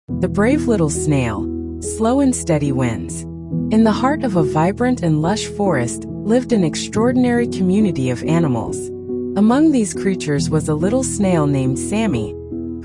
The brave little snail, slow and steady wins. In the heart of a vibrant and lush forest lived an extraordinary community of animals. Among these creatures was a little snail named Sammy,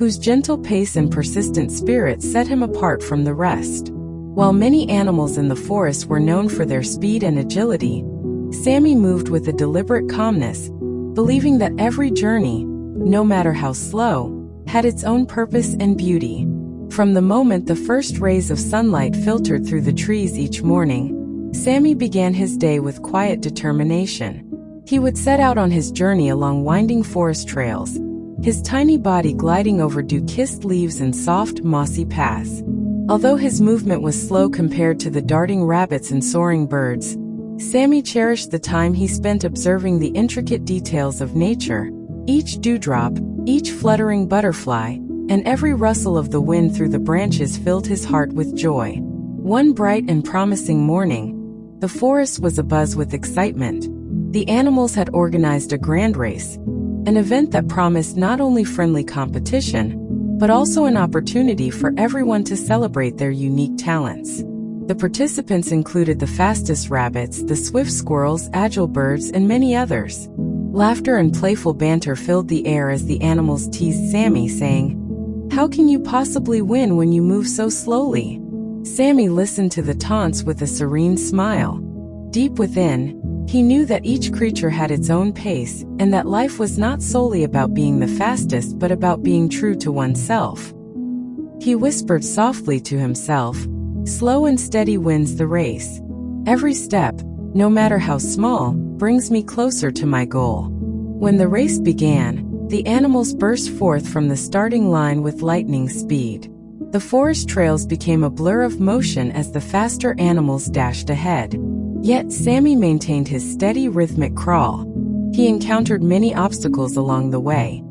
whose gentle pace and persistent spirit set him apart from the rest. While many animals in the forest were known for their speed and agility, Sammy moved with a deliberate calmness, believing that every journey, no matter how slow, had its own purpose and beauty. From the moment the first rays of sunlight filtered through the trees each morning, Sammy began his day with quiet determination. He would set out on his journey along winding forest trails, his tiny body gliding over dew-kissed leaves and soft, mossy paths. Although his movement was slow compared to the darting rabbits and soaring birds, Sammy cherished the time he spent observing the intricate details of nature. Each dewdrop, each fluttering butterfly, and every rustle of the wind through the branches filled his heart with joy. One bright and promising morning, the forest was abuzz with excitement. The animals had organized a grand race, an event that promised not only friendly competition, but also an opportunity for everyone to celebrate their unique talents. The participants included the fastest rabbits, the swift squirrels, agile birds, and many others. Laughter and playful banter filled the air as the animals teased Sammy, saying, "How can you possibly win when you move so slowly?" Sammy listened to the taunts with a serene smile. Deep within, he knew that each creature had its own pace, and that life was not solely about being the fastest but about being true to oneself. He whispered softly to himself, "Slow and steady wins the race. Every step, no matter how small, brings me closer to my goal." When the race began, the animals burst forth from the starting line with lightning speed. The forest trails became a blur of motion as the faster animals dashed ahead. Yet Sammy maintained his steady rhythmic crawl. He encountered many obstacles along the way.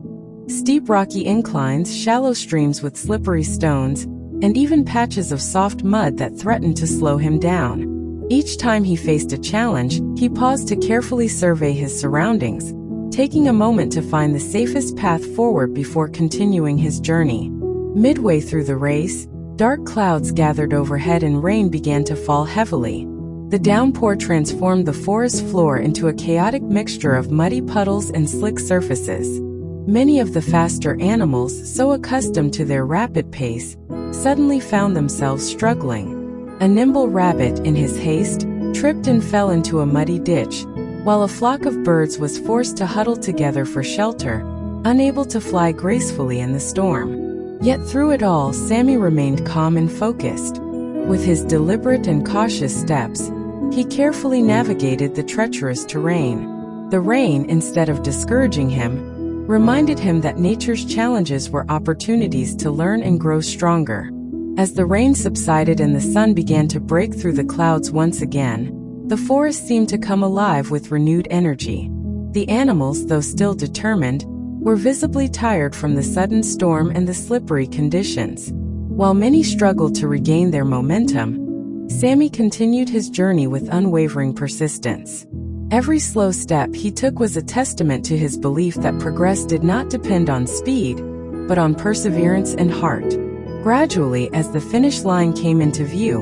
Steep rocky inclines, shallow streams with slippery stones, and even patches of soft mud that threatened to slow him down. Each time he faced a challenge, he paused to carefully survey his surroundings, taking a moment to find the safest path forward before continuing his journey. Midway through the race, dark clouds gathered overhead and rain began to fall heavily. The downpour transformed the forest floor into a chaotic mixture of muddy puddles and slick surfaces. Many of the faster animals, so accustomed to their rapid pace, suddenly found themselves struggling. A nimble rabbit, in his haste, tripped and fell into a muddy ditch, while a flock of birds was forced to huddle together for shelter, unable to fly gracefully in the storm. Yet through it all, Sammy remained calm and focused. With his deliberate and cautious steps, he carefully navigated the treacherous terrain. The rain, instead of discouraging him, reminded him that nature's challenges were opportunities to learn and grow stronger. As the rain subsided and the sun began to break through the clouds once again, the forest seemed to come alive with renewed energy. The animals, though still determined, were visibly tired from the sudden storm and the slippery conditions. While many struggled to regain their momentum, Sammy continued his journey with unwavering persistence. Every slow step he took was a testament to his belief that progress did not depend on speed, but on perseverance and heart. Gradually, as the finish line came into view,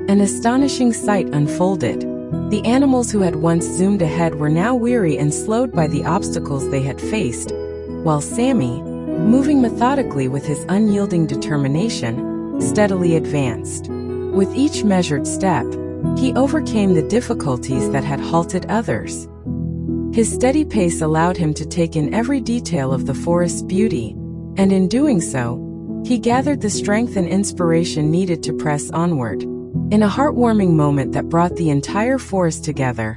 an astonishing sight unfolded. The animals who had once zoomed ahead were now weary and slowed by the obstacles they had faced, while Sammy, moving methodically with his unyielding determination, steadily advanced. With each measured step, he overcame the difficulties that had halted others. His steady pace allowed him to take in every detail of the forest's beauty, and in doing so, he gathered the strength and inspiration needed to press onward. In a heartwarming moment that brought the entire forest together,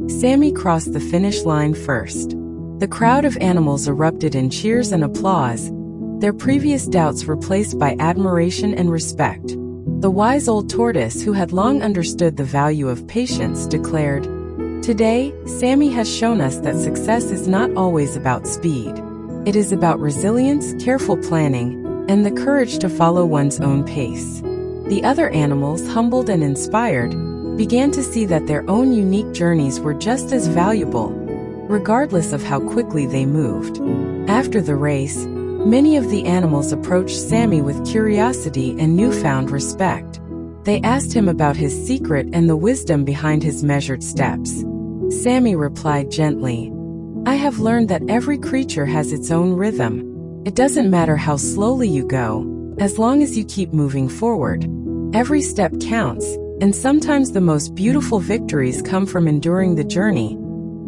Sammy crossed the finish line first. The crowd of animals erupted in cheers and applause, their previous doubts replaced by admiration and respect. The wise old tortoise, who had long understood the value of patience, declared, "Today, Sammy has shown us that success is not always about speed. It is about resilience, careful planning, and the courage to follow one's own pace." The other animals, humbled and inspired, began to see that their own unique journeys were just as valuable, regardless of how quickly they moved. After the race, Many of the animals approached Sammy with curiosity and newfound respect. They asked him about his secret and the wisdom behind his measured steps. Sammy replied gently, "I have learned that every creature has its own rhythm. It doesn't matter how slowly you go, as long as you keep moving forward. Every step counts, and sometimes the most beautiful victories come from enduring the journey,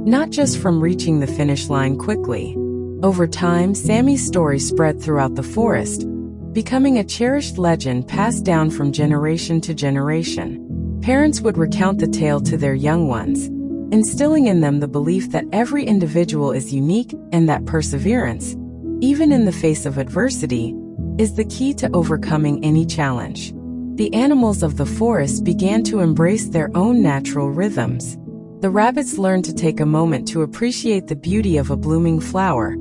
not just from reaching the finish line quickly." Over time, Sammy's story spread throughout the forest, becoming a cherished legend passed down from generation to generation. Parents would recount the tale to their young ones, instilling in them the belief that every individual is unique and that perseverance, even in the face of adversity, is the key to overcoming any challenge. The animals of the forest began to embrace their own natural rhythms. The rabbits learned to take a moment to appreciate the beauty of a blooming flower.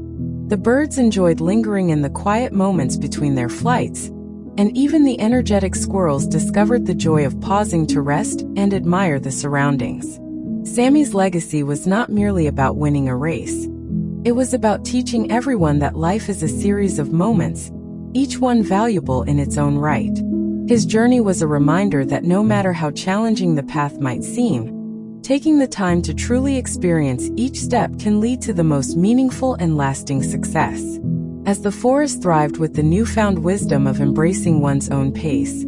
The birds enjoyed lingering in the quiet moments between their flights, and even the energetic squirrels discovered the joy of pausing to rest and admire the surroundings. Sammy's legacy was not merely about winning a race. It was about teaching everyone that life is a series of moments, each one valuable in its own right. His journey was a reminder that no matter how challenging the path might seem, taking the time to truly experience each step can lead to the most meaningful and lasting success. As the forest thrived with the newfound wisdom of embracing one's own pace,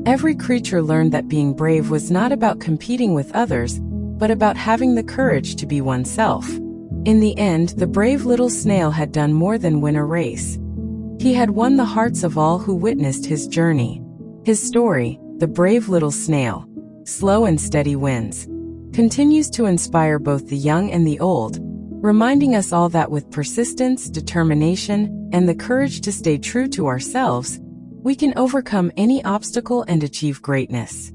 every creature learned that being brave was not about competing with others, but about having the courage to be oneself. In the end, the brave little snail had done more than win a race. He had won the hearts of all who witnessed his journey. His story, The Brave Little Snail, Slow and Steady Wins, continues to inspire both the young and the old, reminding us all that with persistence, determination, and the courage to stay true to ourselves, we can overcome any obstacle and achieve greatness.